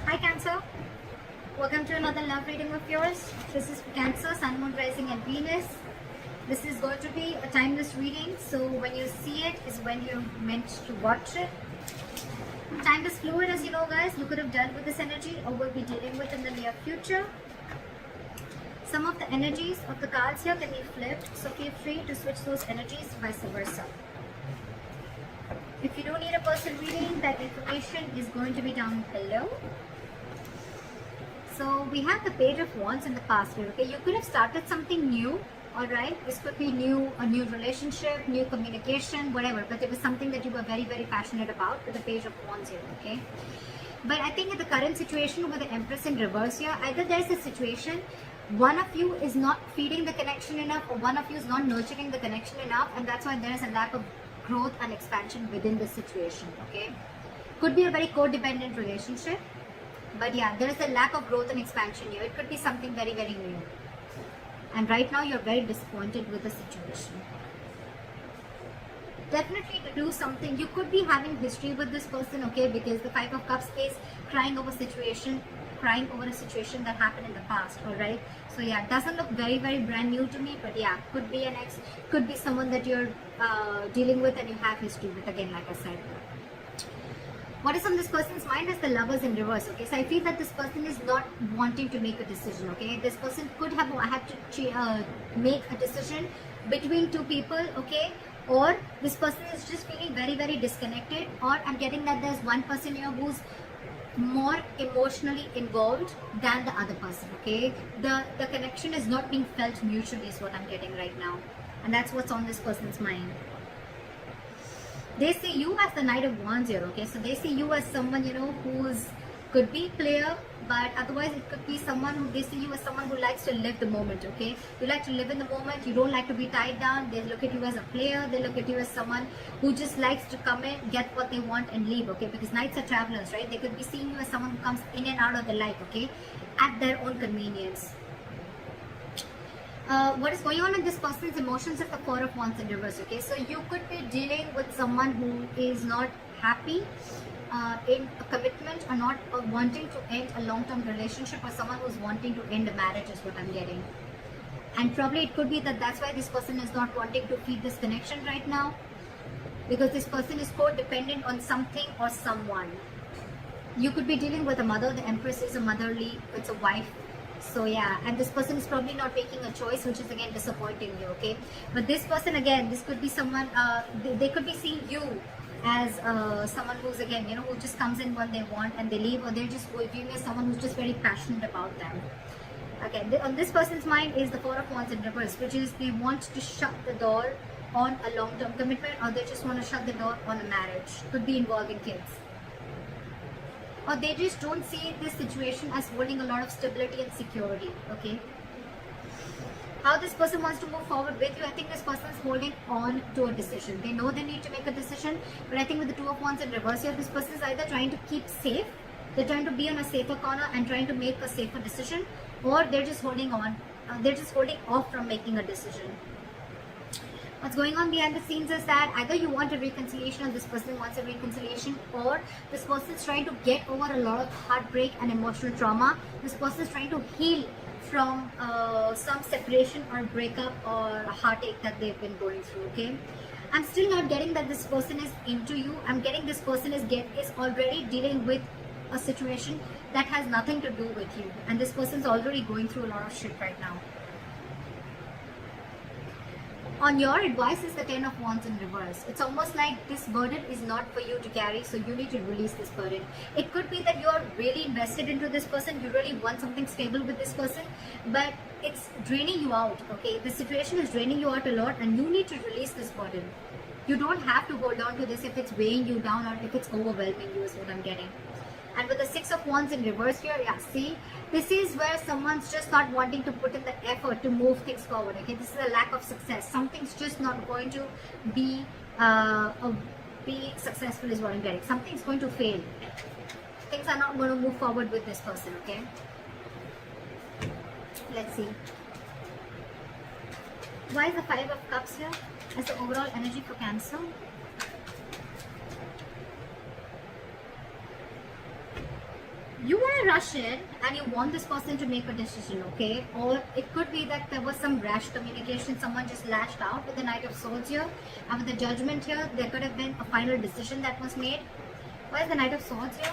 Hi Cancer, welcome to another love reading of yours. This is for Cancer, Sun, Moon, Rising and Venus. This is going to be a timeless reading, so when you see it is when you're meant to watch it. Time is fluid, as you know guys. You could have dealt with this energy or will be dealing with in the near future. Some of the energies of the cards here can be flipped, so feel free to switch those energies, vice versa. If you don't need a personal reading, that information is going to be down below. So we have the Page of Wands in the past here, okay? You could have started something new, alright? This could be new, a new relationship, new communication, whatever. But it was something that you were very, very passionate about with the Page of Wands here, okay? But I think in the current situation with the Empress in reverse here, either there's a situation, one of you is not feeding the connection enough or one of you is not nurturing the connection enough, and that's why there is a lack of growth and expansion within the situation, okay? Could be a very codependent relationship. But yeah, there is a lack of growth and expansion here. It could be something very, very new. And right now you're very disappointed with the situation. Definitely to do something. You could be having history with this person, okay? Because the Five of Cups is crying over a situation that happened in the past, alright? So yeah, it doesn't look very, very brand new to me. But yeah, could be an ex, could be someone that you're dealing with and you have history with, again, like I said. What is on this person's mind is the Lovers in reverse, okay? So I feel that this person is not wanting to make a decision, okay? This person could have had to make a decision between two people, okay? Or this person is just feeling very, very disconnected, or I'm getting that there's one person here who's more emotionally involved than the other person, okay? The connection is not being felt mutually is what I'm getting right now. And that's what's on this person's mind. They see you as the Knight of Wands here, okay? So they see you as someone, you know, who's could be player, but otherwise it could be someone who, they see you as someone who likes to live the moment, okay? You like to live in the moment, you don't like to be tied down. They look at you as a player, they look at you as someone who just likes to come in, get what they want and leave, okay? Because Knights are travelers, right? They could be seeing you as someone who comes in and out of their life, okay? At their own convenience. What is going on in this person's emotions is the Four of Wands in reverse, okay? So you could be dealing with someone who is not happy in a commitment or not wanting to end a long-term relationship, or someone who's wanting to end a marriage is what I'm getting. And probably it could be that that's why this person is not wanting to feed this connection right now, because this person is codependent on something or someone. You could be dealing with a mother. The Empress is a motherly, it's a wife. So yeah, and this person is probably not making a choice, which is again disappointing you, okay? But this person, again, this could be someone, they could be seeing you as someone who's, again, you know, who just comes in when they want and they leave, or they're just viewing as someone who's just very passionate about them. Okay, on this person's mind is the Four of Wands in reverse, which is they want to shut the door on a long-term commitment, or they just want to shut the door on a marriage. Could be involving kids. Or they just don't see this situation as holding a lot of stability and security, okay? How this person wants to move forward with you, I think this person is holding on to a decision. They know they need to make a decision, but I think with the Two of Wands in reverse here, this person is either trying to keep safe, they're trying to be on a safer corner and trying to make a safer decision, or they're just holding on, they're just holding off from making a decision. What's going on behind the scenes is that either you want a reconciliation or this person wants a reconciliation, or this person is trying to get over a lot of heartbreak and emotional trauma. This person is trying to heal from some separation or breakup or a heartache that they've been going through, okay? I'm still not getting that this person is into you. I'm getting this person is already dealing with a situation that has nothing to do with you, and this person's already going through a lot of shit right now. On your advice is the Ten of Wands in reverse. It's almost like this burden is not for you to carry, so you need to release this burden. It could be that you are really invested into this person, you really want something stable with this person, but it's draining you out, okay? The situation is draining you out a lot, and you need to release this burden. You don't have to hold on to this if it's weighing you down or if it's overwhelming you, is what I'm getting. And with the Six of Wands in reverse here, yeah, see, this is where someone's just not wanting to put in the effort to move things forward, okay? This is a lack of success. Something's just not going to be successful is what I'm getting. Something's going to fail. Things are not going to move forward with this person, okay? Let's see. Why is the Five of Cups here as the overall energy for Cancer? you want to rush in and you want this person to make a decision, okay? Or it could be that there was some rash communication, someone just lashed out with the Knight of Swords here, and with the Judgment here, there could have been a final decision that was made. Why is the Knight of Swords here?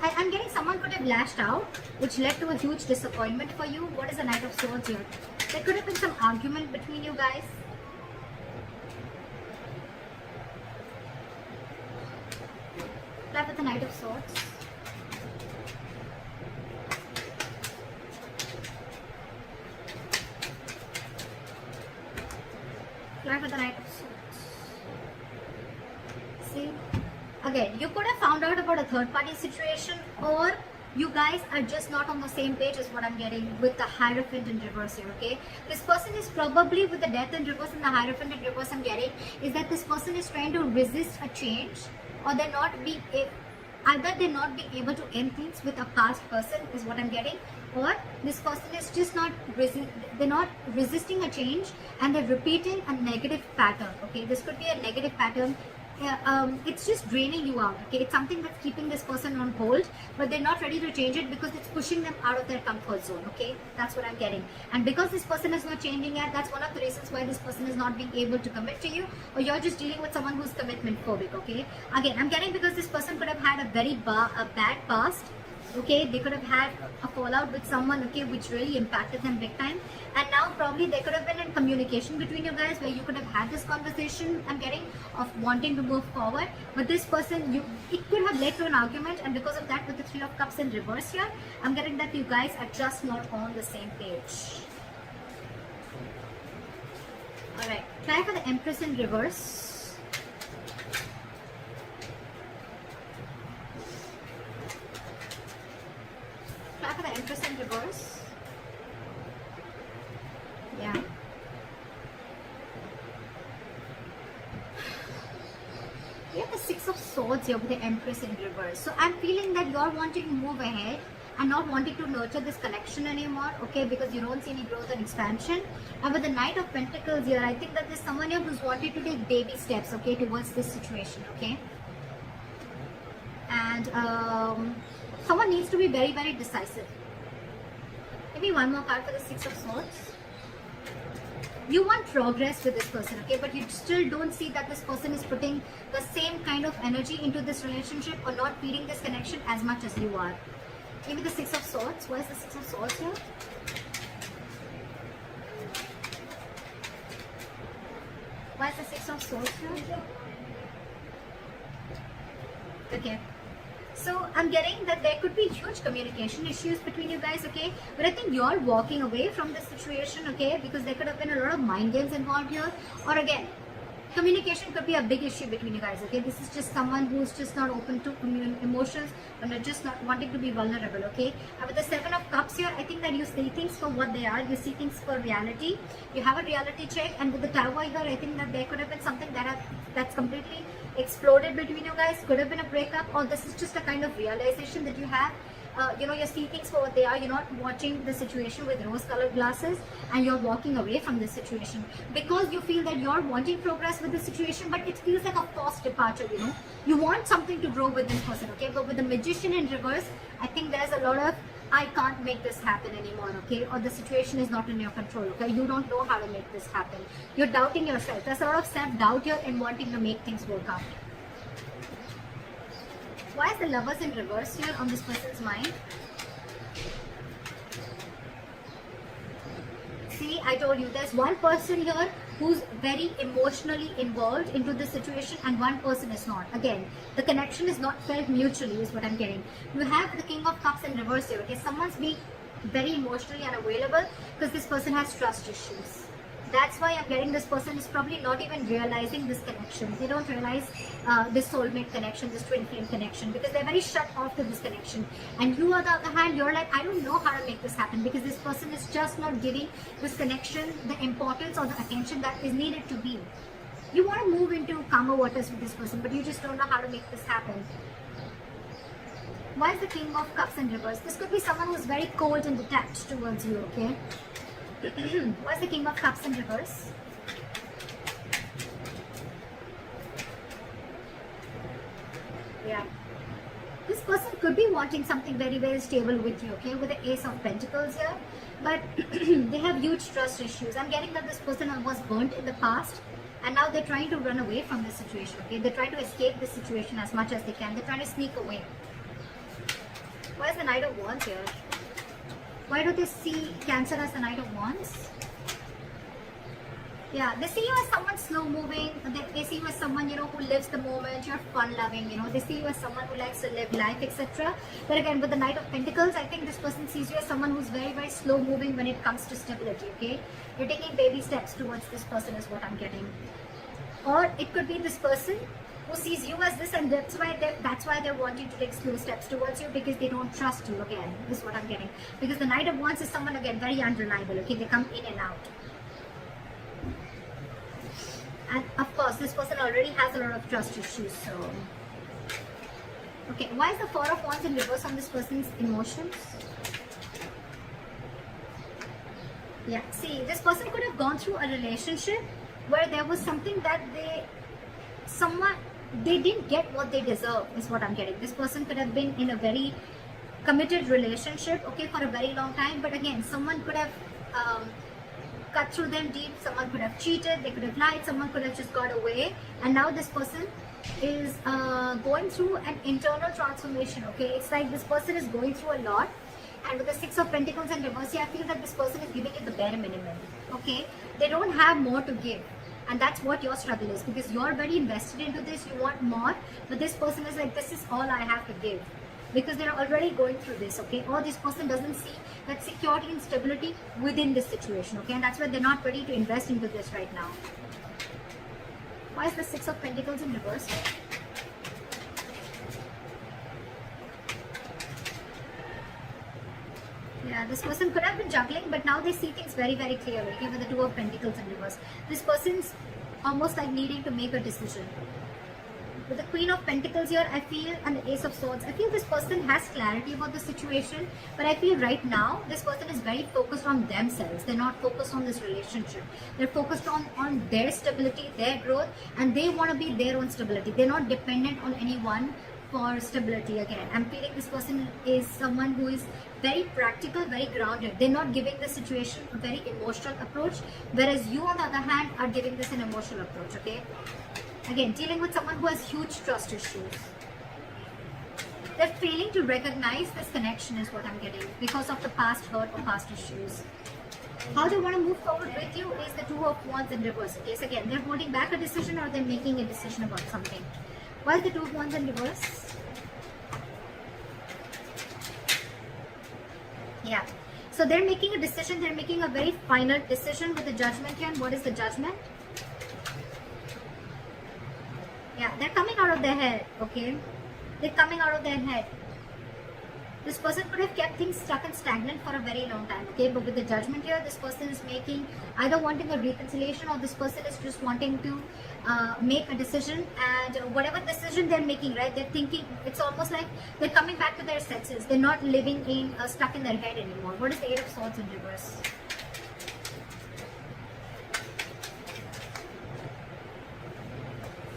I'm getting someone could have lashed out, which led to a huge disappointment for you. What is the Knight of Swords here? There could have been some argument between you guys. Play with the Knight of Swords. Play with the Knight of Swords. See? Again, you could have found out about a third party situation, or you guys are just not on the same page is what I'm getting with the Hierophant in reverse here, okay? This person is probably with the Death in reverse and the Hierophant in reverse I'm getting is that this person is trying to resist a change, or they're not being, either they're not being able to end things with a past person is what I'm getting, or this person is just not, they're not resisting a change and they're repeating a negative pattern, okay? This could be a negative pattern. It's just draining you out, okay? It's something that's keeping this person on hold, but they're not ready to change it because it's pushing them out of their comfort zone, okay? That's what I'm getting. And because this person is not changing yet, that's one of the reasons why this person is not being able to commit to you, or you're just dealing with someone who's commitment phobic, okay? Again, I'm getting because this person could have had a very bad past, okay? They could have had a fallout with someone, okay, which really impacted them big time, and now probably there could have been a communication between you guys where you could have had this conversation, I'm getting, of wanting to move forward, but this person, it could have led to an argument, and because of that, with the Three of Cups in reverse here, I'm getting that you guys are just not on the same page. Alright, try for the Empress in reverse. For the Empress in reverse. Yeah. We have the Six of Swords here with the Empress in reverse. So I'm feeling that you're wanting to move ahead and not wanting to nurture this connection anymore, okay, because you don't see any growth and expansion. And with the Knight of Pentacles here, I think that there's someone here who's wanting to take baby steps, okay, towards this situation, okay. And someone needs to be very, very decisive. Maybe one more card for the Six of Swords. You want progress with this person, okay, but you still don't see that this person is putting the same kind of energy into this relationship or not feeding this connection as much as you are. Maybe the Six of Swords. Why is the Six of Swords here? Why is the Six of Swords here? Okay. So I'm getting that there could be huge communication issues between you guys, okay? But I think you're walking away from this situation, okay? Because there could have been a lot of mind games involved here. Or again, communication could be a big issue between you guys, okay? This is just someone who's just not open to emotions and they're just not wanting to be vulnerable, okay? And with the Seven of Cups here, I think that you see things for what they are. You see things for reality. You have a reality check. And with the Tower here, I think that there could have been something that's completely exploded between you guys. Could have been a breakup, or this is just a kind of realization that you have. You see things for what they are. You're not watching the situation with rose-colored glasses, and you're walking away from this situation because you feel that you're wanting progress with the situation, but it feels like a forced departure. You want something to grow with this person, okay? But with the Magician in reverse, I think there's a lot of I can't make this happen anymore, okay? Or the situation is not in your control, okay? You don't know how to make this happen. You're doubting yourself. There's a lot of self-doubt here in wanting to make things work out. Why is the Lovers in reverse here on this person's mind? See, I told you, there's one person here who's very emotionally involved into this situation and one person is not. Again, the connection is not felt mutually is what I'm getting. You have the King of Cups in reverse here, okay? Someone's being very emotionally unavailable because this person has trust issues. That's why I'm getting this person is probably not even realizing this connection. They don't realize this soulmate connection, this twin flame connection, because they're very shut off to this connection. And you, on the other hand, you're like, I don't know how to make this happen because this person is just not giving this connection the importance or the attention that is needed to be. You want to move into calmer waters with this person, but you just don't know how to make this happen. Why is the King of Cups in reverse? This could be someone who's very cold and detached towards you, okay? What's the King of Cups in reverse? Yeah. This person could be wanting something very, very stable with you, okay, with the Ace of Pentacles here, but they have huge trust issues. I'm getting that this person was burnt in the past, and now they're trying to run away from this situation, okay? They're trying to escape this situation as much as they can. They're trying to sneak away. Why is the Knight of Wands here? Why do they see Cancer as the Knight of Wands? Yeah, they see you as someone slow moving. They see you as someone, you know, who lives the moment. You're fun loving, you know. They see you as someone who likes to live life, etc. But again, with the Knight of Pentacles, I think this person sees you as someone who's very, very slow moving when it comes to stability, okay? You're taking baby steps towards this person is what I'm getting. Or it could be this person who sees you as this, and that's why they're wanting to take slow steps towards you, because they don't trust you. Again, this is what I'm getting. Because the Knight of Wands is someone, again, very unreliable, okay? They come in and out. And of course, this person already has a lot of trust issues, so... Okay, why is the Four of Wands in reverse on this person's emotions? Yeah, see, this person could have gone through a relationship where there was something that they didn't get what they deserve, is what I'm getting. This person could have been in a very committed relationship, okay, for a very long time, but again, someone could have cut through them deep, someone could have cheated, they could have lied, someone could have just got away, and now this person is going through an internal transformation, okay? It's like this person is going through a lot, and with the Six of Pentacles and reverse, I feel that this person is giving it the bare minimum, okay? They don't have more to give, and that's what your struggle is, because you're very invested into this, you want more, but this person is like, this is all I have to give, because they're already going through this, okay? Or this person doesn't see that security and stability within this situation, okay? And that's why they're not ready to invest into this right now. Why is the Six of Pentacles in reverse? Yeah, this person could have been juggling, but now they see things very, very clearly, okay? With the Two of Pentacles in reverse. This person's almost like needing to make a decision. With the Queen of Pentacles here, I feel, and the Ace of Swords, I feel this person has clarity about the situation, but I feel right now, this person is very focused on themselves. They're not focused on this relationship. They're focused on their stability, their growth, and they want to be their own stability. They're not dependent on anyone for stability again. I'm feeling this person is someone who is very practical, very grounded. They're not giving the situation a very emotional approach, whereas you, on the other hand, are giving this an emotional approach, okay? Again, dealing with someone who has huge trust issues. They're failing to recognize this connection is what I'm getting because of the past hurt or past issues. How they want to move forward with you is the Two of Wands in reverse. Okay, so again, they're holding back a decision or they're making a decision about something. Why is the Two of Wands in reverse? Yeah. So they're making a decision. They're making a very final decision with the Judgment here. And what is the Judgment? Yeah, they're coming out of their head, okay? They're coming out of their head. This person could have kept things stuck and stagnant for a very long time, okay? But with the Judgment here, this person is making, either wanting a reconciliation or this person is just wanting to make a decision. And whatever decision they're making, right? They're thinking, it's almost like they're coming back to their senses. They're not living in, stuck in their head anymore. What is the Eight of Swords in reverse?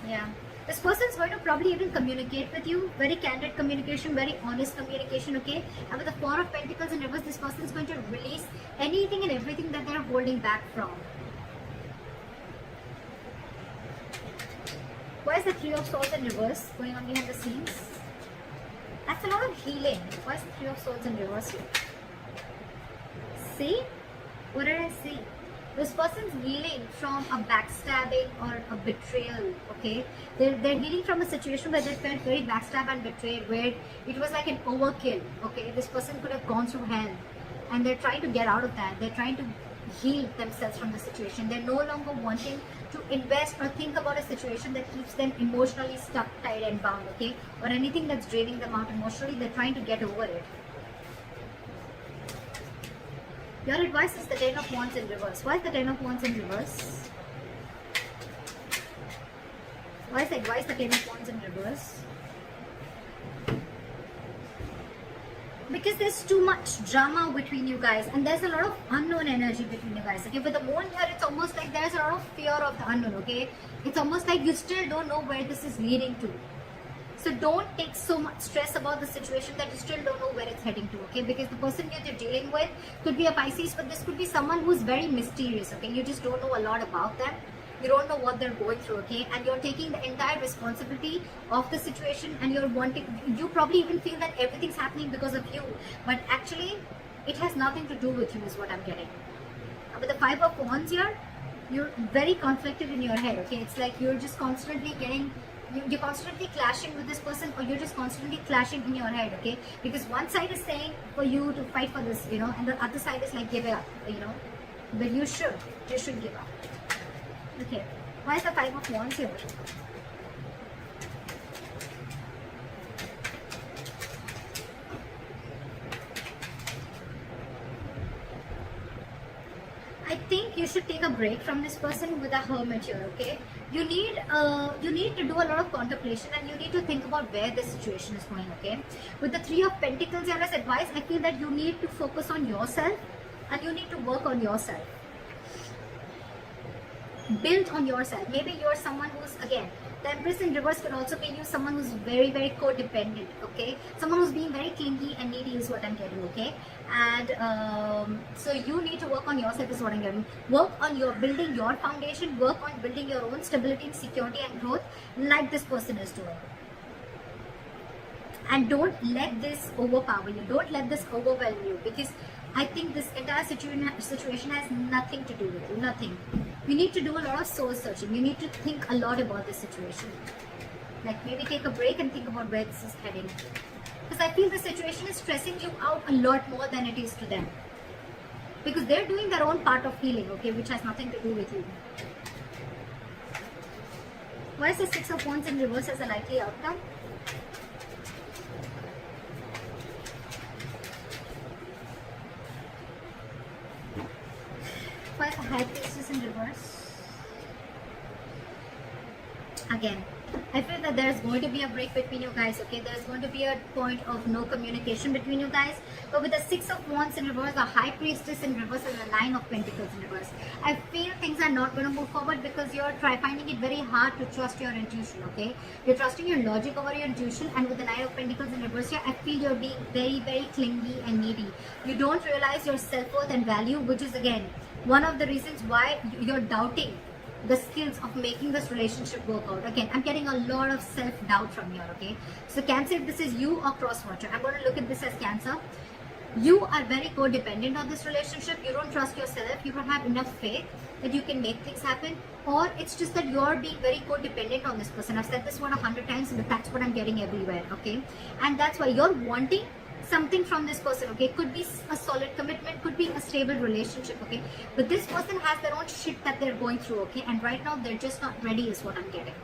Yeah. This person is going to probably even communicate with you. Very candid communication, very honest communication, okay? And with the Four of Pentacles in reverse, this person is going to release anything and everything that they're holding back from. Why is the Three of Swords in reverse going on behind the scenes? That's a lot of healing. Why is the Three of Swords in reverse here? See? What did I see? This person's healing from a backstabbing or a betrayal, okay? They're healing from a situation where they felt very backstabbed and betrayed, where it was like an overkill, okay? This person could have gone through hell, and they're trying to get out of that. They're trying to heal themselves from the situation. They're no longer wanting to invest or think about a situation that keeps them emotionally stuck, tied and bound, okay? Or anything that's draining them out emotionally. They're trying to get over it. Your advice is the Ten of Wands in reverse. Why is the Ten of Wands in reverse? Why is the advice the Ten of Wands in reverse? Because there's too much drama between you guys, and there's a lot of unknown energy between you guys. Okay, with the Moon here, it's almost like there's a lot of fear of the unknown. Okay, it's almost like you still don't know where this is leading to. So don't take so much stress about the situation that you still don't know where it's heading to, okay? Because the person that you're dealing with could be a Pisces, but this could be someone who's very mysterious, okay? You just don't know a lot about them. You don't know what they're going through, okay? And you're taking the entire responsibility of the situation, and you're wanting, you probably even feel that everything's happening because of you, but actually it has nothing to do with you is what I'm getting. With the Five of Wands here, you're very conflicted in your head, okay? It's like you're just constantly getting, you're constantly clashing with this person, or you're just constantly clashing in your head, okay? Because one side is saying for you to fight for this, you know, and the other side is like give it up, you know, but you should give up. Okay, why is the Five of Wands here? I think you should take a break from this person with a Hermit here, okay? You need to do a lot of contemplation, and you need to think about where the situation is going, okay? With the Three of Pentacles here as advice, I feel that you need to focus on yourself, and you need to work on yourself. Build on yourself. Maybe you're someone who's, again, the Empress in reverse could also be you, someone who's very, very codependent, okay? Someone who's being very clingy and needy is what I'm getting, okay? And so you need to work on yourself is what I'm getting. Work on your building your foundation, work on building your own stability and security and growth like this person is doing. And don't let this overpower you. Don't let this overwhelm you, because I think this entire situation has nothing to do with you. Nothing. You need to do a lot of soul searching. You need to think a lot about this situation. Like maybe take a break and think about where this is heading. Because I feel the situation is stressing you out a lot more than it is to them. Because they're doing their own part of healing, okay, which has nothing to do with you. Why is the Six of Wands in reverse as a likely outcome? Why is the High Priestess in reverse? Again, I feel that there's going to be a break between you guys, okay? There's going to be a point of no communication between you guys. But with the Six of Wands in reverse, the High Priestess in reverse, and the Nine of Pentacles in reverse, I feel things are not going to move forward because you're finding it very hard to trust your intuition, okay? You're trusting your logic over your intuition, and with the Nine of Pentacles in reverse here, I feel you're being very, very clingy and needy. You don't realize your self-worth and value, which is, again, one of the reasons why you're doubting the skills of making this relationship work out. Again, I'm getting a lot of self-doubt from here, okay? So Cancer, if this is you or cross-watcher, I'm going to look at this as Cancer. You are very codependent on this relationship. You don't trust yourself. You don't have enough faith that you can make things happen. Or it's just that you're being very codependent on this person. I've said this one 100 times, but that's what I'm getting everywhere, okay? And that's why you're wanting something from this person, okay? Could be a solid commitment, could be a stable relationship, okay? But this person has their own shit that they're going through, okay? And right now they're just not ready is what I'm getting.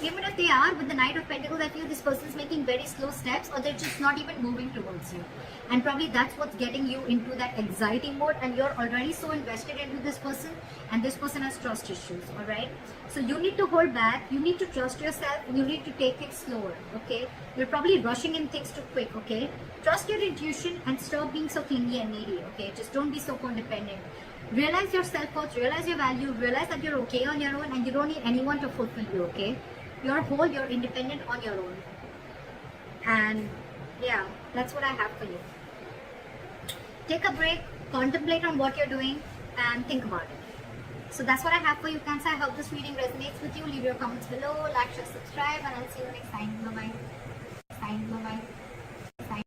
Even if they are, with the Knight of Pentacles, I feel this person's making very slow steps, or they're just not even moving towards you. And probably that's what's getting you into that anxiety mode, and you're already so invested into this person, and this person has trust issues, alright? So you need to hold back, you need to trust yourself, and you need to take it slower, okay? You're probably rushing in things too quick, okay? Trust your intuition and stop being so clingy and needy, okay? Just don't be so codependent. Realize your self-worth, realize your value, realize that you're okay on your own, and you don't need anyone to fulfill you, okay? You're whole, you're independent on your own. And yeah, that's what I have for you. Take a break, contemplate on what you're doing, and think about it. So that's what I have for you, Cancer. I hope this reading resonates with you. Leave your comments below, like, share, subscribe, and I'll see you next time. Bye-bye.